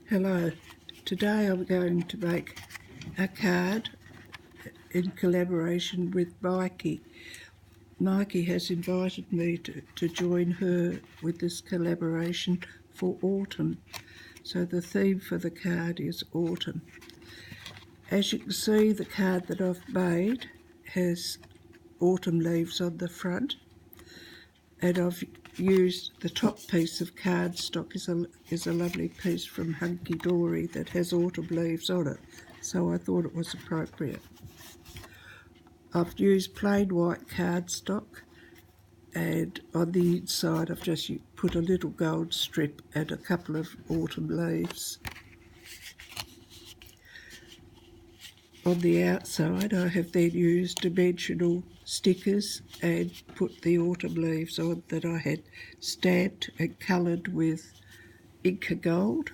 Hello, today I'm going to make a card in collaboration with Maaike. Maaike has invited me to join her with this collaboration for autumn. So the theme for the card is autumn. As you can see, the card that I've made has autumn leaves on the front, and I've used the top piece of cardstock is a lovely piece from Hunky Dory that has autumn leaves on it, so I thought it was appropriate. I've used plain white cardstock, and on the inside I've just put a little gold strip and a couple of autumn leaves. On the outside I have then used dimensional stickers and put the autumn leaves on that I had stamped and coloured with Inca Gold,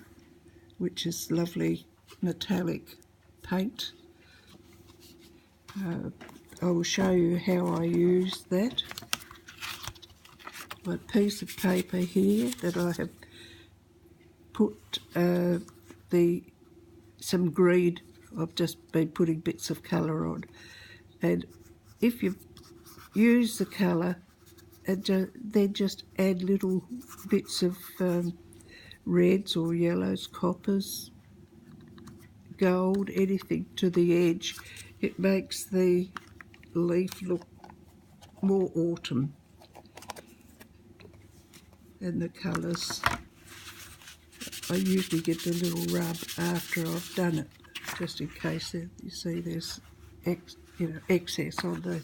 which is lovely metallic paint. I will show you how I use that. A piece of paper here that I have put some green. I've just been putting bits of colour on, and if you use the colour and then just add little bits of reds or yellows, coppers, gold, anything to the edge, it makes the leaf look more autumn. And the colours, I usually get the little rub after I've done it, just in case you see there's excess on the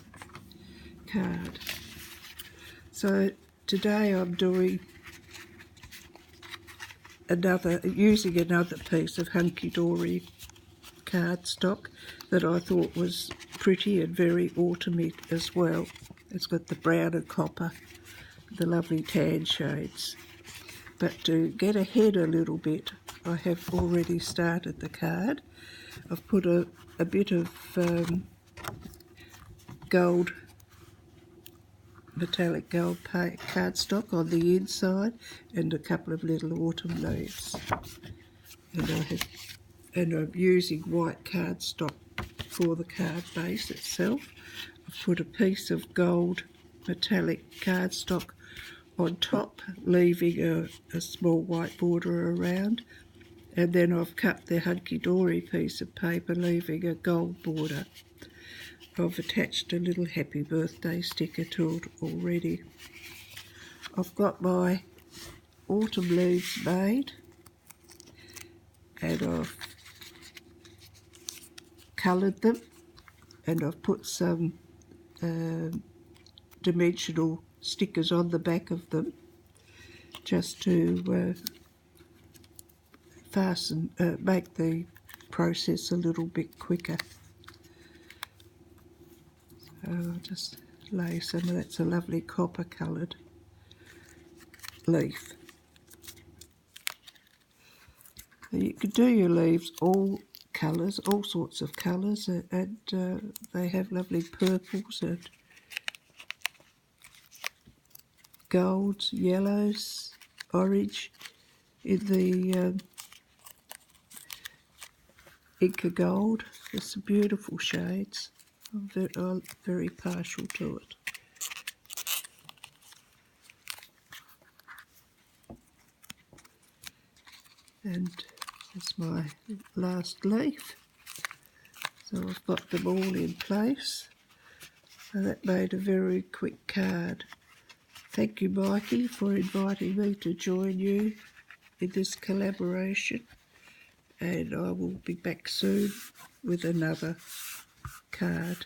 card. So today I'm doing using another piece of Hunky Dory cardstock that I thought was pretty and very autumny as well. It's got the brown and copper, the lovely tan shades. But to get ahead a little bit, I have already started the card. I've put a bit of metallic gold cardstock on the inside and a couple of little autumn leaves. And I'm using white cardstock for the card base itself. I've put a piece of gold metallic cardstock on top, leaving a small white border around, and then I've cut the Hunky Dory piece of paper, leaving a gold border. I've attached a little happy birthday sticker to it already. I've got my autumn leaves made, and I've coloured them, and I've put some dimensional stickers on the back of them just to make the process a little bit quicker. So I'll just lay some of that's a lovely copper coloured leaf. You could do your leaves all colours, all sorts of colours, and they have lovely purples and golds, yellows, orange in the Inca Gold. There's some beautiful shades. I'm very partial to it. And that's my last leaf. So I've got them all in place. So that made a very quick card. Thank you, Maaike, for inviting me to join you in this collaboration, and I will be back soon with another card.